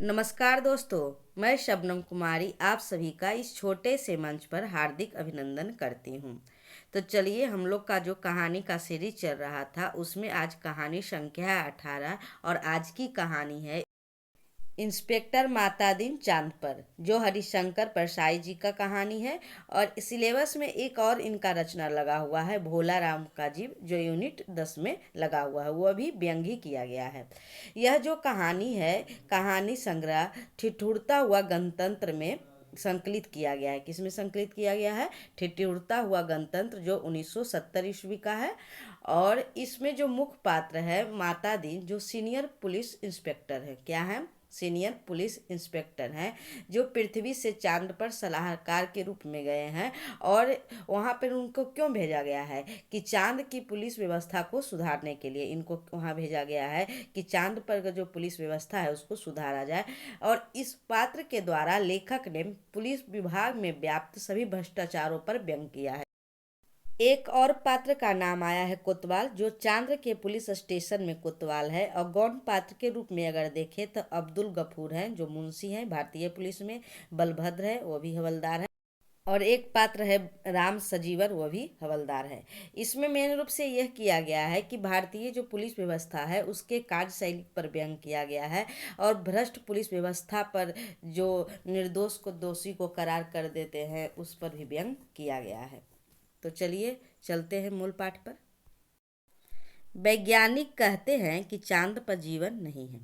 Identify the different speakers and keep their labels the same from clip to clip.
Speaker 1: नमस्कार दोस्तों, मैं शबनम कुमारी आप सभी का इस छोटे से मंच पर हार्दिक अभिनंदन करती हूँ। तो चलिए, हम लोग का जो कहानी का सीरीज चल रहा था उसमें आज कहानी संख्या 18 और आज की कहानी है इंस्पेक्टर मातादीन चांद पर, जो हरिशंकर परसाई जी का कहानी है। और सिलेबस में एक और इनका रचना लगा हुआ है, भोला राम का जीव, जो यूनिट 10 में लगा हुआ है, वो भी व्यंग ही किया गया है। यह जो कहानी है, कहानी संग्रह ठिठुरता हुआ गणतंत्र में संकलित किया गया है। किसमें संकलित किया गया है? ठिठुरता हुआ गणतंत्र, जो 1970 ईस्वी का है। और इसमें जो मुख्य पात्र है माता दीन, जो सीनियर पुलिस इंस्पेक्टर है। क्या है? सीनियर पुलिस इंस्पेक्टर हैं, जो पृथ्वी से चांद पर सलाहकार के रूप में गए हैं। और वहाँ पर उनको क्यों भेजा गया है? कि चांद की पुलिस व्यवस्था को सुधारने के लिए इनको वहाँ भेजा गया है, कि चांद पर का जो पुलिस व्यवस्था है उसको सुधारा जाए। और इस पात्र के द्वारा लेखक ने पुलिस विभाग में व्याप्त सभी भ्रष्टाचारों पर व्यंग किया है। एक और पात्र का नाम आया है कोतवाल, जो चांद्र के पुलिस स्टेशन में कोतवाल है। और गौण पात्र के रूप में अगर देखें तो अब्दुल गफूर हैं, जो मुंशी हैं भारतीय पुलिस में। बलभद्र है, वो भी हवलदार है। और एक पात्र है राम सजीवर, वो भी हवलदार है। इसमें मेन रूप से यह किया गया है कि भारतीय जो पुलिस व्यवस्था है उसके कार्यशैली पर व्यंग किया गया है। और भ्रष्ट पुलिस व्यवस्था पर, जो निर्दोष को दोषी को करार कर देते हैं, उस पर भी व्यंग किया गया है। तो चलिए चलते हैं मूल पाठ पर। वैज्ञानिक कहते हैं कि चांद पर जीवन नहीं है।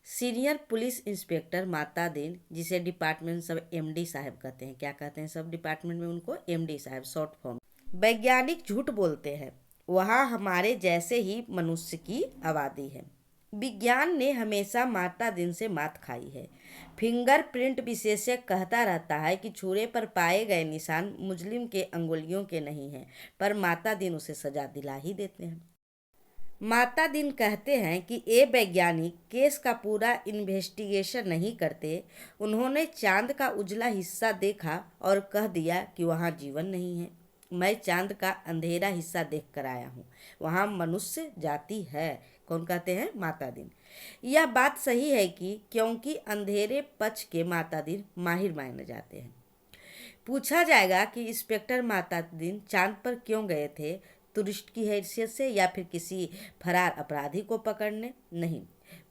Speaker 1: सीनियर पुलिस इंस्पेक्टर माता दीन, जिसे डिपार्टमेंट सब एमडी साहब कहते हैं। क्या कहते हैं सब डिपार्टमेंट में उनको? एमडी साहब, शॉर्ट फॉर्म। वैज्ञानिक झूठ बोलते हैं, वहाँ हमारे जैसे ही मनुष्य की आबादी है। विज्ञान ने हमेशा माता दिन से मात खाई है। फिंगरप्रिंट विशेषज्ञ कहता रहता है कि छुरे पर पाए गए निशान मुजरिम के अंगुलियों के नहीं हैं, पर माता दिन उसे सजा दिला ही देते हैं। माता दिन कहते हैं कि ये वैज्ञानिक केस का पूरा इन्वेस्टिगेशन नहीं करते। उन्होंने चांद का उजला हिस्सा देखा और कह दिया कि वहाँ जीवन नहीं है। मैं चांद का अंधेरा हिस्सा देख कर आया हूँ, वहाँ मनुष्य जाति है। कौन कहते हैं? माता दिन। यह बात सही है कि क्योंकि अंधेरे पक्ष के माता दिन माहिर माने जाते हैं। पूछा जाएगा कि इंस्पेक्टर माता दिन चांद पर क्यों गए थे? टूरिस्ट की हैसियत से या फिर किसी फरार अपराधी को पकड़ने? नहीं,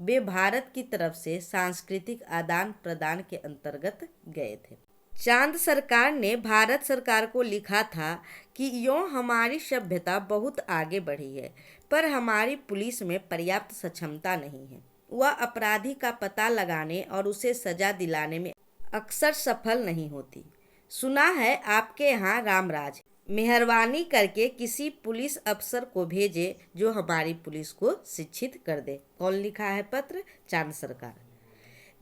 Speaker 1: वे भारत की तरफ से सांस्कृतिक आदान प्रदान के अंतर्गत गए थे। चांद सरकार ने भारत सरकार को लिखा था कि यूँ हमारी सभ्यता बहुत आगे बढ़ी है, पर हमारी पुलिस में पर्याप्त सक्षमता नहीं है। वह अपराधी का पता लगाने और उसे सजा दिलाने में अक्सर सफल नहीं होती। सुना है आपके यहाँ रामराज, मेहरबानी करके किसी पुलिस अफसर को भेजे जो हमारी पुलिस को शिक्षित कर दे। कौन लिखा है पत्र? चांद सरकार।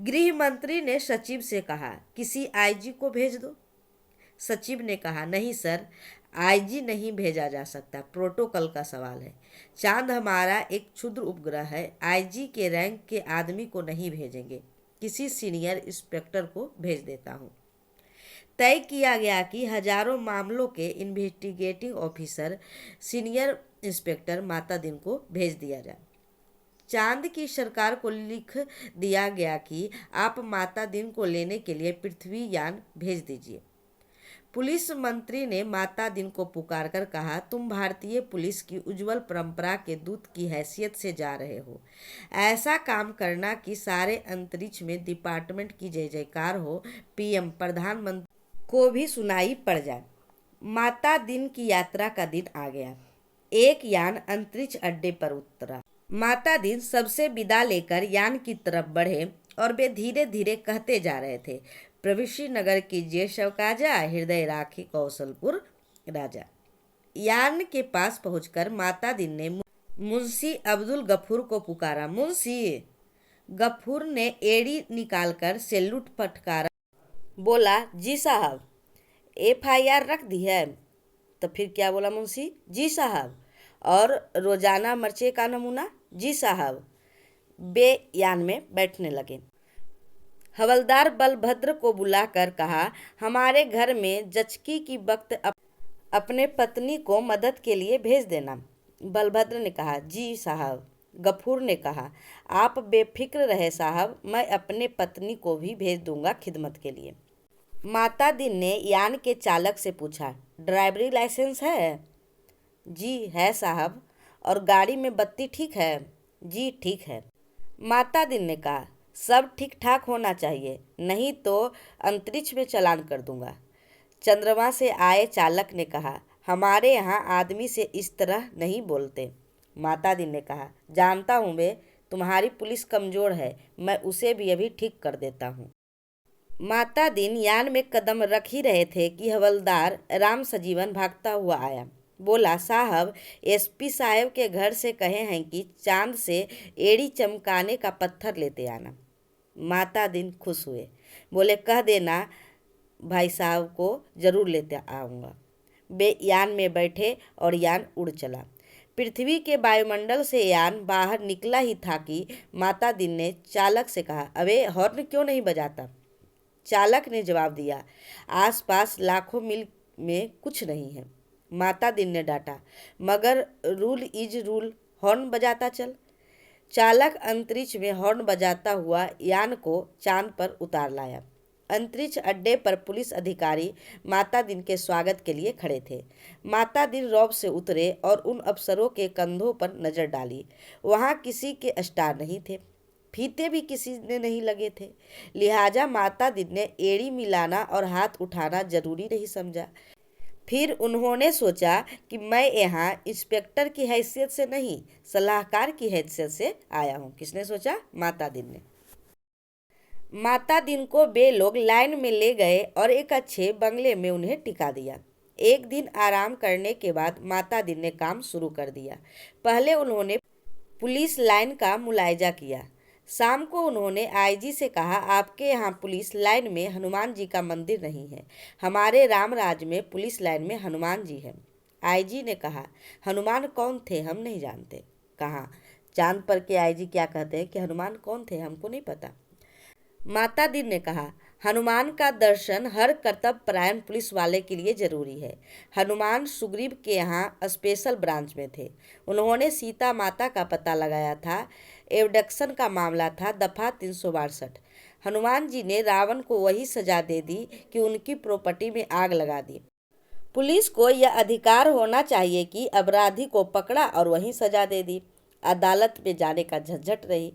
Speaker 1: गृह मंत्री ने सचिव से कहा, किसी आईजी को भेज दो। सचिव ने कहा, नहीं सर, आईजी नहीं भेजा जा सकता, प्रोटोकॉल का सवाल है। चांद हमारा एक क्षुद्र उपग्रह है, आईजी के रैंक के आदमी को नहीं भेजेंगे, किसी सीनियर इंस्पेक्टर को भेज देता हूँ। तय किया गया कि हजारों मामलों के इन्वेस्टिगेटिंग ऑफिसर सीनियर इंस्पेक्टर माता दिन को भेज दिया जाए। चांद की सरकार को लिख दिया गया कि आप माता दिन को लेने के लिए पृथ्वी यान भेज दीजिए। पुलिस मंत्री ने माता दिन को पुकार कर कहा, तुम भारतीय पुलिस की उज्जवल परंपरा के दूत की हैसियत से जा रहे हो। ऐसा काम करना कि सारे अंतरिक्ष में डिपार्टमेंट की जय जयकार हो, पीएम प्रधानमंत्री को भी सुनाई पड़ जाए। माता दिन की यात्रा का दिन आ गया। एक यान अंतरिक्ष अड्डे पर उतरा। माता दिन सबसे विदा लेकर यान की तरफ बढ़े और वे धीरे धीरे कहते जा रहे थे, प्रविश्री नगर कीजिए शवकाजा, हृदय राखी कौशलपुर राजा। यान के पास पहुंचकर माता दिन ने मुंशी अब्दुल गफूर को पुकारा। मुंशी गफूर ने एड़ी निकालकर सैल्यूट फटकारा, बोला, जी साहब। एफआईआर रख दी है? तो फिर क्या बोला मुंशी? जी साहब। और रोजाना मर्चे का नमूना? जी साहब। वे यान में बैठने लगे। हवलदार बलभद्र को बुलाकर कहा, हमारे घर में जचकी की वक्त अपने पत्नी को मदद के लिए भेज देना। बलभद्र ने कहा, जी साहब। गफूर ने कहा, आप बेफिक्र रहे साहब, मैं अपने पत्नी को भी भेज दूंगा खिदमत के लिए। माता दिन ने यान के चालक से पूछा, ड्राइवरी लाइसेंस है? जी है साहब। और गाड़ी में बत्ती ठीक है? जी ठीक है। माता दिन ने कहा, सब ठीक ठाक होना चाहिए, नहीं तो अंतरिक्ष में चालान कर दूंगा। चंद्रमा से आए चालक ने कहा, हमारे यहाँ आदमी से इस तरह नहीं बोलते। माता दिन ने कहा, जानता हूँ बे, तुम्हारी पुलिस कमज़ोर है, मैं उसे भी अभी ठीक कर देता हूँ। माता दिन यान में कदम रख ही रहे थे कि हवलदार राम सजीवन भागता हुआ आया। बोला, साहब, एसपी साहब के घर से कहे हैं कि चांद से एड़ी चमकाने का पत्थर लेते आना। माता दिन खुश हुए, बोले, कह देना भाई साहब को ज़रूर लेते आऊँगा। वे यान में बैठे और यान उड़ चला। पृथ्वी के वायुमंडल से यान बाहर निकला ही था कि माता दिन ने चालक से कहा, अबे हॉर्न क्यों नहीं बजाता? चालक ने जवाब दिया, आसपास लाखों मील में कुछ नहीं है। माता दिन ने डांटा, मगर रूल इज रूल, हॉर्न बजाता चल। चालक अंतरिक्ष में हॉर्न बजाता हुआ यान को चांद पर उतार लाया। अंतरिक्ष अड्डे पर पुलिस अधिकारी माता दिन के स्वागत के लिए खड़े थे। माता दिन रॉब से उतरे और उन अफसरों के कंधों पर नजर डाली। वहां किसी के स्टार नहीं थे, फीते भी किसी ने नहीं लगे थे। लिहाजा माता दिन ने एड़ी मिलाना और हाथ उठाना जरूरी नहीं समझा। फिर उन्होंने सोचा कि मैं यहाँ इंस्पेक्टर की हैसियत से नहीं, सलाहकार की हैसियत से आया हूँ। किसने सोचा? माता दिन ने। माता दिन को वे लोग लाइन में ले गए और एक अच्छे बंगले में उन्हें टिका दिया। एक दिन आराम करने के बाद माता दिन ने काम शुरू कर दिया। पहले उन्होंने पुलिस लाइन का मुलायजा किया। शाम को उन्होंने आईजी से कहा, आपके यहाँ पुलिस लाइन में हनुमान जी का मंदिर नहीं है, हमारे रामराज में पुलिस लाइन में हनुमान जी हैं। आईजी ने कहा, हनुमान कौन थे हम नहीं जानते। कहा, चांद पर के आईजी क्या कहते हैं कि हनुमान कौन थे, हमको नहीं पता। माता दिन ने कहा, हनुमान का दर्शन हर कर्तव्य परायण पुलिस वाले के लिए जरूरी है। हनुमान सुग्रीव के यहाँ स्पेशल ब्रांच में थे। उन्होंने सीता माता का पता लगाया था। एबडक्शन का मामला था, दफा 362। हनुमान जी ने रावण को वही सजा दे दी कि उनकी प्रॉपर्टी में आग लगा दी। पुलिस को यह अधिकार होना चाहिए कि अपराधी को पकड़ा और वहीं सजा दे दी, अदालत में जाने का झंझट रही।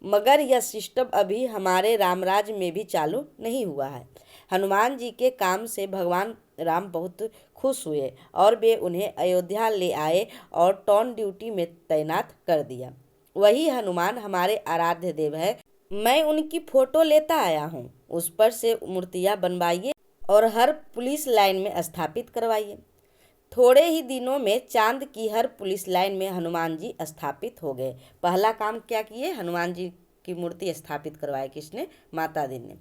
Speaker 1: मगर यह सिस्टम अभी हमारे रामराज में भी चालू नहीं हुआ है। हनुमान जी के काम से भगवान राम बहुत खुश हुए और वे उन्हें अयोध्या ले आए और टॉन ड्यूटी में तैनात कर दिया। वही हनुमान हमारे आराध्य देव है। मैं उनकी फोटो लेता आया हूँ, उस पर से मूर्तियाँ बनवाइए और हर पुलिस लाइन में स्थापित करवाइए। थोड़े ही दिनों में चांद की हर पुलिस लाइन में हनुमान जी स्थापित हो गए। पहला काम क्या किए? हनुमान जी की मूर्ति स्थापित करवाए। किसने? माता दिन ने।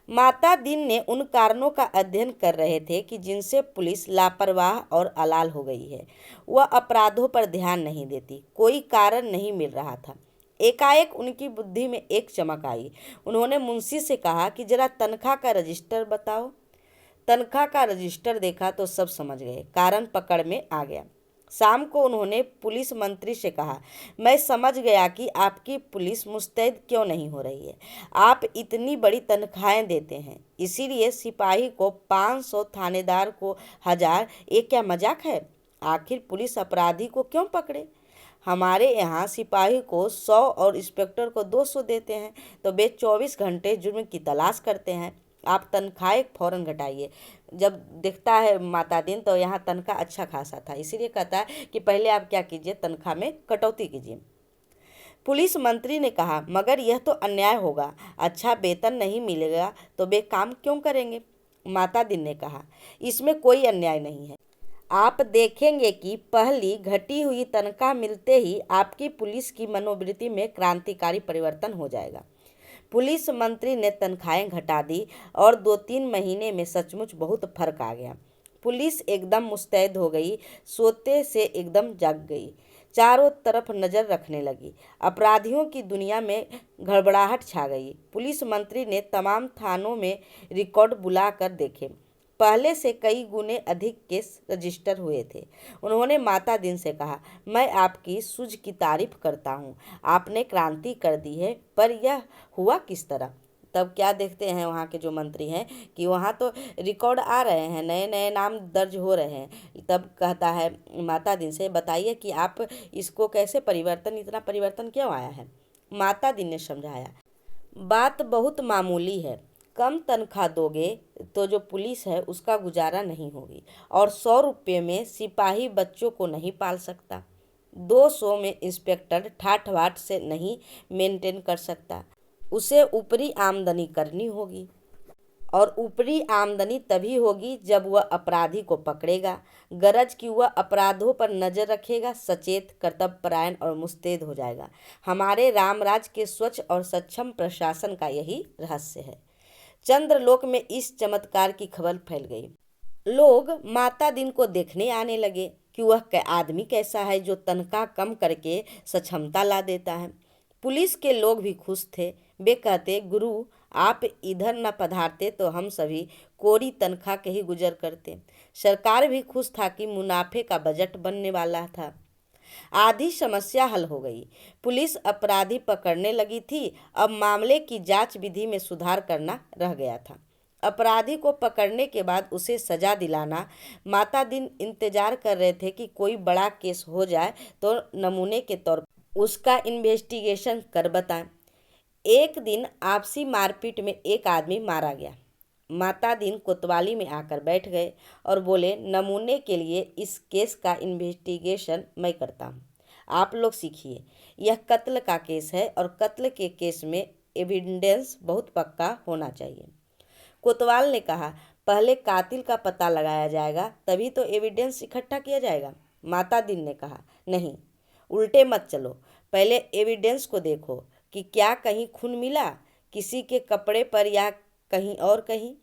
Speaker 1: माता दिन ने उन कारणों का अध्ययन कर रहे थे कि जिनसे पुलिस लापरवाह और अलाल हो गई है। वह अपराधों पर ध्यान नहीं देती, कोई कारण नहीं मिल रहा था। एकाएक उनकी बुद्धि में एक चमक आई। उन्होंने मुंशी से कहा कि जरा तनख्वाह का रजिस्टर बताओ। तनख्वाह का रजिस्टर देखा तो सब समझ गए, कारण पकड़ में आ गया। शाम को उन्होंने पुलिस मंत्री से कहा, मैं समझ गया कि आपकी पुलिस मुस्तैद क्यों नहीं हो रही है। आप इतनी बड़ी तनख्वाहें देते हैं, इसीलिए सिपाही को 500, थानेदार को 1000, ये क्या मजाक है? आखिर पुलिस अपराधी को क्यों पकड़े? हमारे यहाँ सिपाही को 100 और इंस्पेक्टर को 200 देते हैं, तो वे 24 घंटे जुर्म की तलाश करते हैं। आप तनख्वाह फौरन घटाइए। जब देखता है माता दिन तो यहाँ तनख्वाह अच्छा खासा था, इसीलिए कहता है कि पहले आप क्या कीजिए, तनख्वाह में कटौती कीजिए। पुलिस मंत्री ने कहा, मगर यह तो अन्याय होगा, अच्छा वेतन नहीं मिलेगा तो वे काम क्यों करेंगे? माता दिन ने कहा, इसमें कोई अन्याय नहीं है। आप देखेंगे कि पहली घटी हुई तनख्वाह मिलते ही आपकी पुलिस की मनोवृत्ति में क्रांतिकारी परिवर्तन हो जाएगा। पुलिस मंत्री ने तनख्वाहें घटा दी और 2-3 महीने में सचमुच बहुत फर्क आ गया। पुलिस एकदम मुस्तैद हो गई, सोते से एकदम जाग गई, चारों तरफ नज़र रखने लगी। अपराधियों की दुनिया में गड़बड़ाहट छा गई। पुलिस मंत्री ने तमाम थानों में रिकॉर्ड बुला कर देखे। पहले से कई गुने अधिक केस रजिस्टर हुए थे। उन्होंने माता दिन से कहा, मैं आपकी सूझ की तारीफ करता हूँ, आपने क्रांति कर दी है, पर यह हुआ किस तरह? तब क्या देखते हैं वहाँ के जो मंत्री हैं कि वहाँ तो रिकॉर्ड आ रहे हैं, नए नए नाम दर्ज हो रहे हैं। तब कहता है माता दिन से, बताइए कि आप इसको कैसे इतना परिवर्तन क्यों आया है? माता दिन ने समझाया, बात बहुत मामूली है। कम तनख्वाह दोगे तो जो पुलिस है उसका गुजारा नहीं होगी, और 100 रुपये में सिपाही बच्चों को नहीं पाल सकता। 200 में इंस्पेक्टर ठाठ बाट से नहीं मेंटेन कर सकता। उसे ऊपरी आमदनी करनी होगी, और ऊपरी आमदनी तभी होगी जब वह अपराधी को पकड़ेगा, गरज कि वह अपराधों पर नजर रखेगा, सचेत, कर्तव्यपरायण और मुस्तैद हो जाएगा। हमारे रामराज के स्वच्छ और सक्षम प्रशासन का यही रहस्य है। चंद्रलोक में इस चमत्कार की खबर फैल गई। लोग माता दिन को देखने आने लगे कि वह आदमी कैसा है जो तनख्वाह कम करके सक्षमता ला देता है। पुलिस के लोग भी खुश थे। वे कहते, गुरु आप इधर न पधारते तो हम सभी कोरी तनख्वाह के ही गुजर करते। सरकार भी खुश था कि मुनाफे का बजट बनने वाला था। आधी समस्या हल हो गई। पुलिस अपराधी पकड़ने लगी थी, अब मामले की जांच विधि में सुधार करना रह गया था। अपराधी को पकड़ने के बाद उसे सजा दिलाना। माता दिन इंतजार कर रहे थे कि कोई बड़ा केस हो जाए तो नमूने के तौर पर उसका इन्वेस्टिगेशन कर बताएं। एक दिन आपसी मारपीट में एक आदमी मारा गया। माता दिन कोतवाली में आकर बैठ गए और बोले, नमूने के लिए इस केस का इन्वेस्टिगेशन मैं करता हूँ, आप लोग सीखिए। यह कत्ल का केस है और कत्ल के केस में एविडेंस बहुत पक्का होना चाहिए। कोतवाल ने कहा, पहले कातिल का पता लगाया जाएगा, तभी तो एविडेंस इकट्ठा किया जाएगा। माता दिन ने कहा, नहीं, उल्टे मत चलो, पहले एविडेंस को देखो कि क्या कहीं खून मिला, किसी के कपड़े पर या कहीं और कहीं।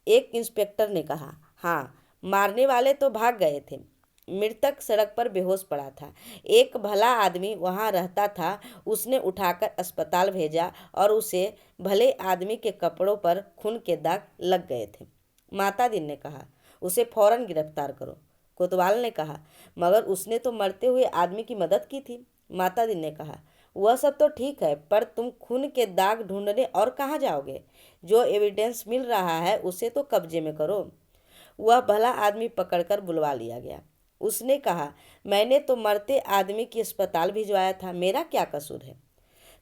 Speaker 1: एक इंस्पेक्टर ने कहा, हाँ, मारने वाले तो भाग गए थे, मृतक सड़क पर बेहोश पड़ा था। एक भला आदमी वहां रहता था, उसने उठाकर अस्पताल भेजा और उसे भले आदमी के कपड़ों पर खून के दाग लग गए थे। माता दिन ने कहा, उसे फौरन गिरफ्तार करो। कोतवाल ने कहा, मगर उसने तो मरते हुए आदमी की मदद की थी। माता दिन ने कहा, वह सब तो ठीक है, पर तुम खून के दाग ढूंढने और कहाँ जाओगे? जो एविडेंस मिल रहा है उसे तो कब्जे में करो। वह भला आदमी पकड़कर बुलवा लिया गया। उसने कहा, मैंने तो मरते आदमी की अस्पताल भिजवाया था, मेरा क्या कसूर है?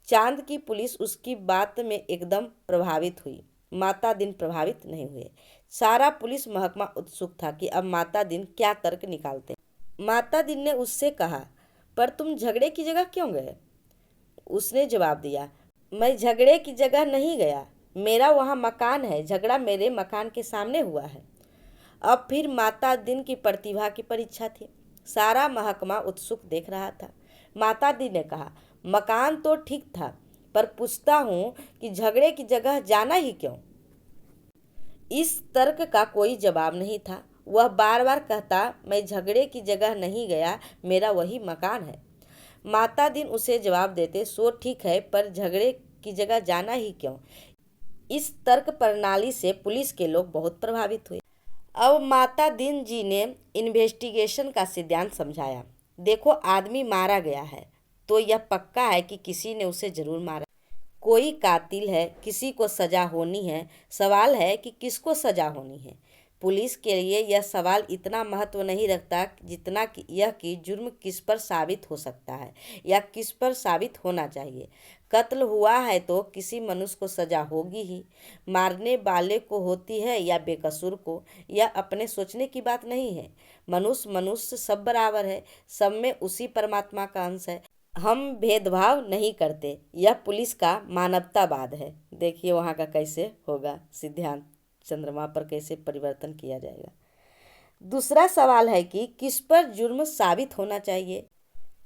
Speaker 1: चांद की पुलिस उसकी बात में एकदम प्रभावित हुई। माता दिन प्रभावित नहीं हुए। सारा पुलिस महकमा उत्सुक था कि अब माता दिन क्या तर्क निकालते। माता दिन ने उससे कहा, पर तुम झगड़े की जगह क्यों गए? उसने जवाब दिया, मैं झगड़े की जगह नहीं गया, मेरा वहाँ मकान है, झगड़ा मेरे मकान के सामने हुआ है। अब फिर माता दिन की प्रतिभा की परीक्षा थी। सारा महकमा उत्सुक देख रहा था। माता दिन ने कहा, मकान तो ठीक था, पर पूछता हूँ कि झगड़े की जगह जाना ही क्यों? इस तर्क का कोई जवाब नहीं था। वह बार बार कहता, मैं झगड़े की जगह नहीं गया, मेरा वही मकान है। माता दिन उसे जवाब देते, सो ठीक है, पर झगड़े की जगह जाना ही क्यों? इस तर्क प्रणाली से पुलिस के लोग बहुत प्रभावित हुए। अब माता दिन जी ने इन्वेस्टिगेशन का सिद्धांत समझाया। देखो, आदमी मारा गया है तो यह पक्का है कि किसी ने उसे जरूर मारा। कोई कातिल है, किसी को सजा होनी है। सवाल है कि किसको सजा होनी है। पुलिस के लिए यह सवाल इतना महत्व नहीं रखता जितना कि यह कि जुर्म किस पर साबित हो सकता है या किस पर साबित होना चाहिए। कत्ल हुआ है तो किसी मनुष्य को सजा होगी ही। मारने वाले को होती है या बेकसूर को, यह अपने सोचने की बात नहीं है। मनुष्य मनुष्य सब बराबर है, सब में उसी परमात्मा का अंश है। हम भेदभाव नहीं करते, यह पुलिस का मानवतावाद है। देखिए वहाँ का कैसे होगा सिद्धांत, चंद्रमा पर कैसे परिवर्तन किया जाएगा। दूसरा सवाल है कि किस पर जुर्म साबित होना चाहिए।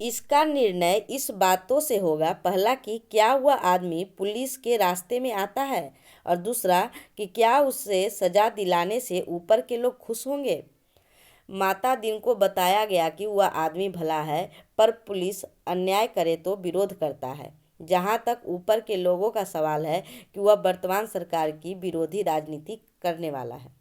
Speaker 1: इसका निर्णय इस बातों से होगा, पहला कि क्या वह आदमी पुलिस के रास्ते में आता है, और दूसरा कि क्या उसे सजा दिलाने से ऊपर के लोग खुश होंगे। माता दिन को बताया गया कि वह आदमी भला है, पर पुलिस अन्याय करे तो विरोध करता है। जहाँ तक ऊपर के लोगों का सवाल है कि वह वर्तमान सरकार की विरोधी राजनीति करने वाला है।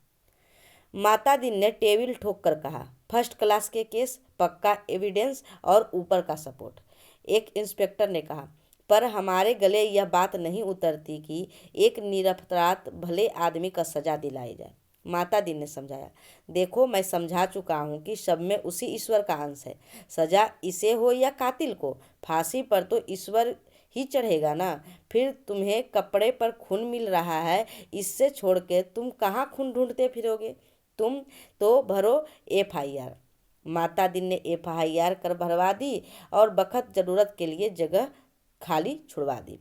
Speaker 1: माता दिन ने टेबल ठोक कर कहा, फर्स्ट क्लास के केस, पक्का एविडेंस और ऊपर का सपोर्ट। एक इंस्पेक्टर ने कहा, पर हमारे गले यह बात नहीं उतरती कि एक निरपराध भले आदमी का सजा दिलाई जाए। माता दिन ने समझाया, देखो मैं समझा चुका हूँ कि सब में उसी ईश्वर का अंश है। सजा इसे हो या कातिल को, फांसी पर तो ईश्वर ही चढ़ेगा ना। फिर तुम्हें कपड़े पर खून मिल रहा है, इससे छोड़ के तुम कहाँ खून ढूंढते फिरोगे? तुम तो भरो FIR। माता दिन ने FIR कर भरवा दी और बखत जरूरत के लिए जगह खाली छुड़वा दी।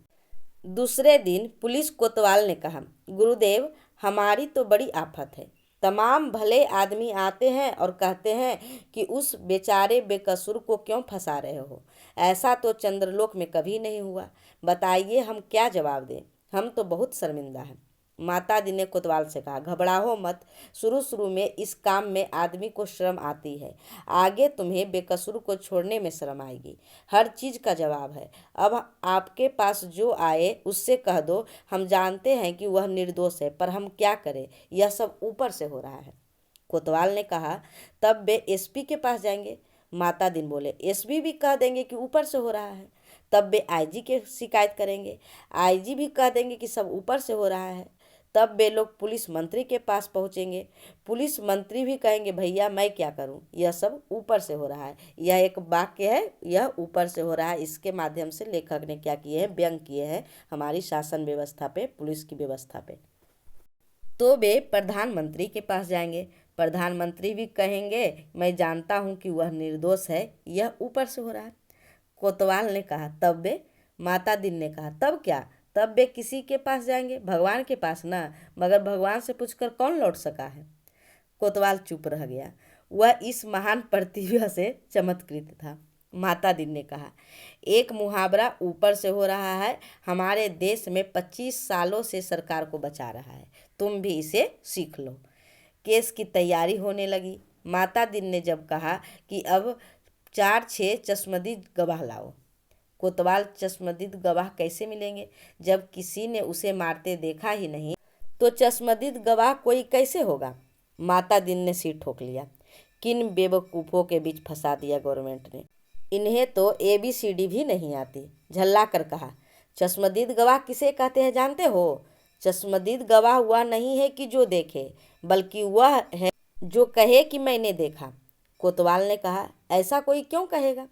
Speaker 1: दूसरे दिन पुलिस कोतवाल ने कहा, गुरुदेव हमारी तो बड़ी आफत है। तमाम भले आदमी आते हैं और कहते हैं कि उस बेचारे बेकसूर को क्यों फंसा रहे हो। ऐसा तो चंद्रलोक में कभी नहीं हुआ। बताइए हम क्या जवाब दें? हम तो बहुत शर्मिंदा हैं। माता दी ने कोतवाल से कहा, घबराओ मत। शुरू शुरू में इस काम में आदमी को शर्म आती है, आगे तुम्हें बेकसूर को छोड़ने में शर्म आएगी। हर चीज़ का जवाब है। अब आपके पास जो आए उससे कह दो, हम जानते हैं कि वह निर्दोष है, पर हम क्या करें, यह सब ऊपर से हो रहा है। कोतवाल ने कहा, तब वे SP के पास जाएंगे। माता दिन बोले, SP भी कह देंगे कि ऊपर से हो रहा है। तब वे IG के शिकायत करेंगे, IG भी कह देंगे कि सब ऊपर से हो रहा है। तब वे लोग पुलिस मंत्री के पास पहुंचेंगे, पुलिस मंत्री भी कहेंगे, भैया मैं क्या करूं, यह सब ऊपर से हो रहा है। यह एक वाक्य है, यह ऊपर से हो रहा है। इसके माध्यम से लेखक ने क्या किए हैं, व्यंग किए हैं हमारी शासन व्यवस्था पे, पुलिस की व्यवस्था पे। तो वे प्रधानमंत्री के पास जाएंगे, प्रधानमंत्री भी कहेंगे, मैं जानता हूं कि वह निर्दोष है, यह ऊपर से हो रहा है। कोतवाल ने कहा, तब वे? माता दिन ने कहा, तब क्या, तब वे किसी के पास जाएंगे, भगवान के पास ना। मगर भगवान से पूछकर कौन लौट सका है? कोतवाल चुप रह गया। वह इस महान प्रतिभा से चमत्कृत था। माता दिन ने कहा, एक मुहावरा ऊपर से हो रहा है, हमारे देश में 25 सालों से सरकार को बचा रहा है, तुम भी इसे सीख लो। केस की तैयारी होने लगी। माता दिन ने जब कहा कि अब 4-6 चश्मदीद गवाह लाओ। कोतवाल, चश्मदीद गवाह कैसे मिलेंगे? जब किसी ने उसे मारते देखा ही नहीं तो चश्मदीद गवाह कोई कैसे होगा? माता दिन ने सिर ठोक लिया। किन बेवकूफ़ों के बीच फंसा दिया गवर्नमेंट ने। इन्हें तो ABCD भी नहीं आती। झल्ला कर कहा, चश्मदीद गवाह किसे कहते हैं जानते हो? चश्मदीद गवाह वह नहीं है कि जो देखे, बल्कि वह है जो कहे कि मैंने देखा। कोतवाल ने कहा, ऐसा कोई क्यों कहेगा?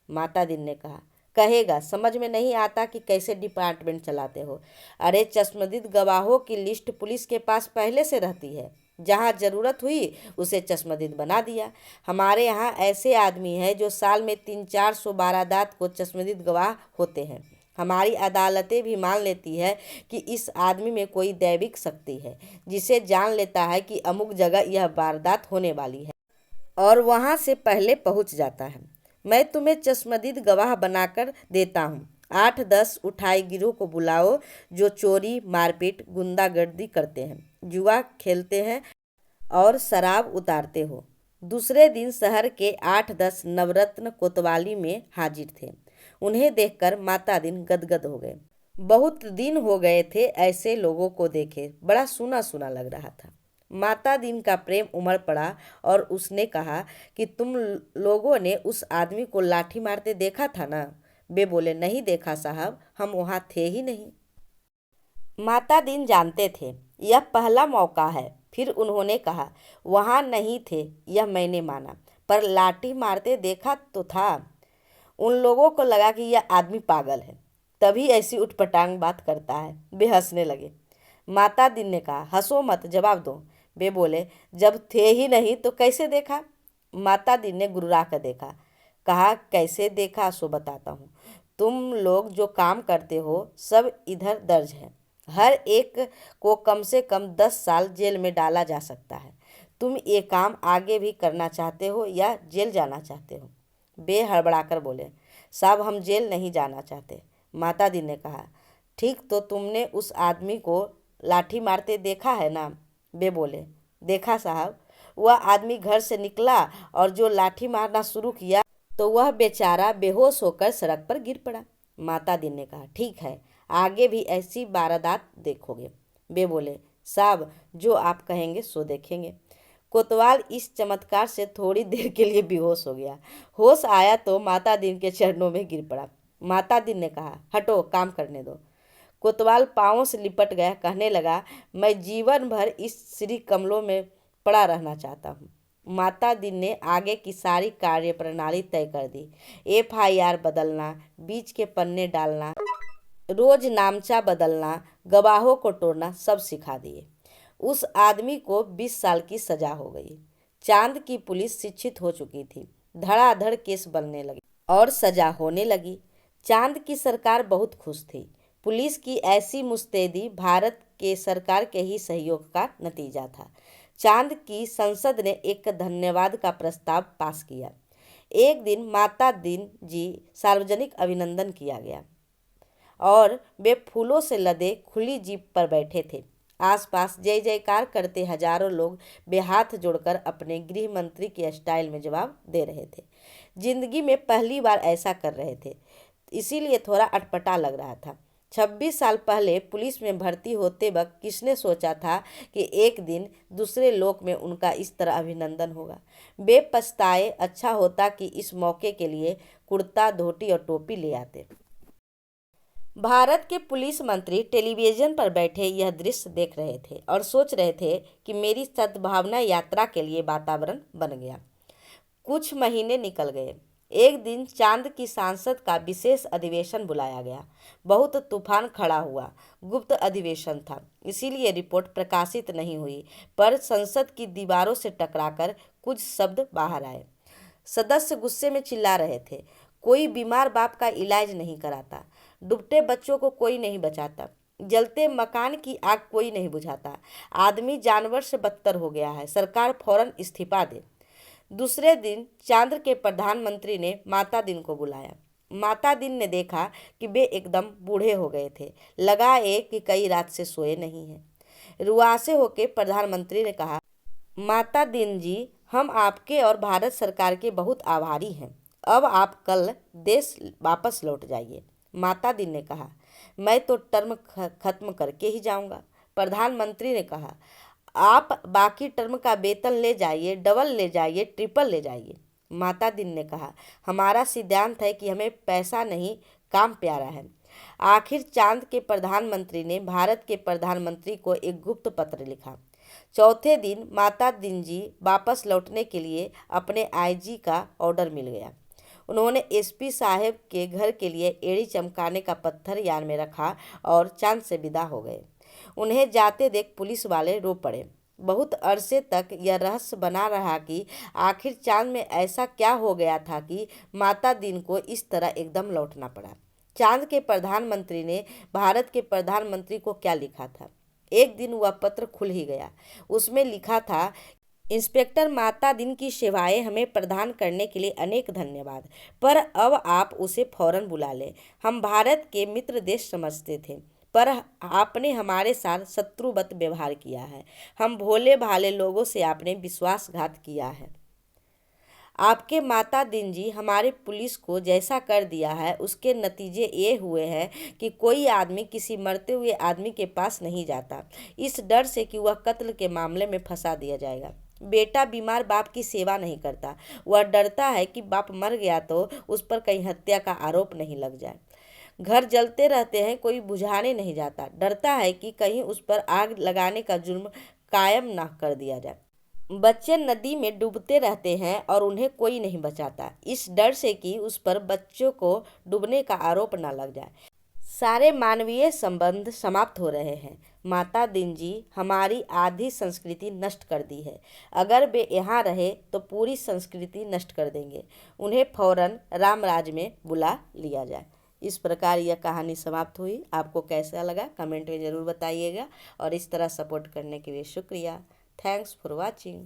Speaker 1: माता दिन ने कहा, कहेगा, समझ में नहीं आता कि कैसे डिपार्टमेंट चलाते हो। अरे चश्मदीद गवाहों की लिस्ट पुलिस के पास पहले से रहती है, जहाँ ज़रूरत हुई उसे चश्मदीद बना दिया। हमारे यहाँ ऐसे आदमी हैं जो साल में 300-400 वारदात को चश्मदीद गवाह होते हैं। हमारी अदालतें भी मान लेती है कि इस आदमी में कोई दैविक शक्ति है, जिसे जान लेता है कि अमुक जगह यह वारदात होने वाली है और वहाँ से पहले पहुँच जाता है। मैं तुम्हें चश्मदीद गवाह बनाकर देता हूँ। 8-10 उठाई गिरोह को बुलाओ जो चोरी, मारपीट, गुंडागर्दी करते हैं, जुआ खेलते हैं और शराब उतारते हो। दूसरे दिन शहर के 8-10 नवरत्न कोतवाली में हाजिर थे। उन्हें देखकर माता दिन गदगद हो गए। बहुत दिन हो गए थे ऐसे लोगों को देखे, बड़ा सूना सूना लग रहा था। माता दिन का प्रेम उमड़ पड़ा और उसने कहा कि तुम लोगों ने उस आदमी को लाठी मारते देखा था ना? वे बोले, नहीं देखा साहब, हम वहाँ थे ही नहीं। माता दिन जानते थे यह पहला मौका है। फिर उन्होंने कहा, वहाँ नहीं थे यह मैंने माना, पर लाठी मारते देखा तो था। उन लोगों को लगा कि यह आदमी पागल है, तभी ऐसी उठपटांग बात करता है। वे हंसने लगे। माता दिन ने कहा, हंसो मत, जवाब दो। वे बोले, जब थे ही नहीं तो कैसे देखा? माता दिन ने गुर्रा कर देखा। कहा, कैसे देखा सो बताता हूँ। तुम लोग जो काम करते हो सब इधर दर्ज है। हर एक को कम से कम 10 साल जेल में डाला जा सकता है। तुम ये काम आगे भी करना चाहते हो या जेल जाना चाहते हो? वे हड़बड़ाकर बोले, साहब हम जेल नहीं जाना चाहते। माता दी ने कहा, ठीक, तो तुमने उस आदमी को लाठी मारते देखा है ना? वे बोले, देखा साहब। वह आदमी घर से निकला और जो लाठी मारना शुरू किया तो वह बेचारा बेहोश होकर सड़क पर गिर पड़ा। माता दी ने कहा, ठीक है, आगे भी ऐसी वारदात देखोगे। वे बोले, साहब जो आप कहेंगे सो देखेंगे। कोतवाल इस चमत्कार से थोड़ी देर के लिए बेहोश हो गया। होश आया तो माता दीन के चरणों में गिर पड़ा। माता दीन ने कहा, हटो, काम करने दो। कोतवाल पाँवों से लिपट गया, कहने लगा, मैं जीवन भर इस श्री कमलों में पड़ा रहना चाहता हूँ। माता दीन ने आगे की सारी कार्य प्रणाली तय कर दी। FIR बदलना, बीच के पन्ने डालना, रोज नामचा बदलना, गवाहों को तोड़ना, सब सिखा दिए। उस आदमी को 20 साल की सजा हो गई। चांद की पुलिस शिक्षित हो चुकी थी। धड़ाधड़ केस बनने लगे और सजा होने लगी। चांद की सरकार बहुत खुश थी। पुलिस की ऐसी मुस्तैदी भारत के सरकार के ही सहयोग का नतीजा था। चांद की संसद ने एक धन्यवाद का प्रस्ताव पास किया। एक दिन माता दीन जी सार्वजनिक अभिनंदन किया गया और वे फूलों से लदे खुली जीप पर बैठे थे। आसपास जय जयकार करते हजारों लोग बेहाथ जोड़कर अपने गृह मंत्री के स्टाइल में जवाब दे रहे थे। जिंदगी में पहली बार ऐसा कर रहे थे, इसीलिए थोड़ा अटपटा लग रहा था। 26 साल पहले पुलिस में भर्ती होते वक्त किसने सोचा था कि एक दिन दूसरे लोक में उनका इस तरह अभिनंदन होगा। वे पछताए, अच्छा होता कि इस मौके के लिए कुर्ता, धोती और टोपी ले आते। भारत के पुलिस मंत्री टेलीविजन पर बैठे यह दृश्य देख रहे थे और सोच रहे थे कि मेरी सद्भावना यात्रा के लिए वातावरण बन गया। कुछ महीने निकल गए। एक दिन चांद की सांसद का विशेष अधिवेशन बुलाया गया। बहुत तूफान खड़ा हुआ। गुप्त अधिवेशन था, इसीलिए रिपोर्ट प्रकाशित नहीं हुई, पर संसद की दीवारों से टकराकर कुछ शब्द बाहर आए। सदस्य गुस्से में चिल्ला रहे थे, कोई बीमार बाप का इलाज नहीं कराता, डूबते बच्चों को कोई नहीं बचाता, जलते मकान की आग कोई नहीं बुझाता, आदमी जानवर से बदतर हो गया है, सरकार फौरन इस्तीफा दे। दूसरे दिन चांद के प्रधानमंत्री ने माता दीन को बुलाया। माता दीन ने देखा कि वे एकदम बूढ़े हो गए थे। लगा कि कई रात से सोए नहीं हैं। रुआसे होकर प्रधानमंत्री ने कहा, माता दीन जी, हम आपके और भारत सरकार के बहुत आभारी हैं। अब आप कल देश वापस लौट जाइए। माता दीन ने कहा, मैं तो टर्म खत्म करके ही जाऊंगा। प्रधानमंत्री ने कहा, आप बाकी टर्म का वेतन ले जाइए, डबल ले जाइए, ट्रिपल ले जाइए। माता दीन ने कहा, हमारा सिद्धांत है कि हमें पैसा नहीं, काम प्यारा है। आखिर चांद के प्रधानमंत्री ने भारत के प्रधानमंत्री को एक गुप्त पत्र लिखा। चौथे दिन माता दीन जी वापस लौटने के लिए अपने IG का ऑर्डर मिल गया। उन्होंने SP साहब के घर के लिए एड़ी चमकाने का पत्थर यान में रखा और चांद से विदा हो गए। उन्हें जाते देख पुलिस वाले रो पड़े। बहुत अरसे तक यह रहस्य बना रहा कि आखिर चांद में ऐसा क्या हो गया था कि माता दीन को इस तरह एकदम लौटना पड़ा। चांद के प्रधानमंत्री ने भारत के प्रधानमंत्री को क्या लिखा था? एक दिन वह पत्र खुल ही गया। उसमें लिखा था, इंस्पेक्टर माता दीन की सेवाएं हमें प्रदान करने के लिए अनेक धन्यवाद, पर अब आप उसे फौरन बुला लें। हम भारत के मित्र देश समझते थे, पर आपने हमारे साथ शत्रुवत व्यवहार किया है। हम भोले भाले लोगों से आपने विश्वासघात किया है। आपके माता दीन जी हमारे पुलिस को जैसा कर दिया है, उसके नतीजे ये हुए हैं कि कोई आदमी किसी मरते हुए आदमी के पास नहीं जाता, इस डर से कि वह कत्ल के मामले में फंसा दिया जाएगा। बेटा बीमार बाप की सेवा नहीं करता, वह डरता है कि बाप मर गया तो उस पर कहीं हत्या का आरोप नहीं लग जाए। घर जलते रहते हैं, कोई बुझाने नहीं जाता, डरता है कि कहीं उस पर आग लगाने का जुर्म कायम न कर दिया जाए। बच्चे नदी में डूबते रहते हैं और उन्हें कोई नहीं बचाता, इस डर से कि उस पर बच्चों को डूबने का आरोप न लग जाए। सारे मानवीय संबंध समाप्त हो रहे हैं। माता दीन जी हमारी आधी संस्कृति नष्ट कर दी है। अगर वे यहाँ रहे तो पूरी संस्कृति नष्ट कर देंगे। उन्हें फौरन रामराज में बुला लिया जाए। इस प्रकार यह कहानी समाप्त हुई। आपको कैसा लगा कमेंट में ज़रूर बताइएगा और इस तरह सपोर्ट करने के लिए शुक्रिया। Thanks for watching.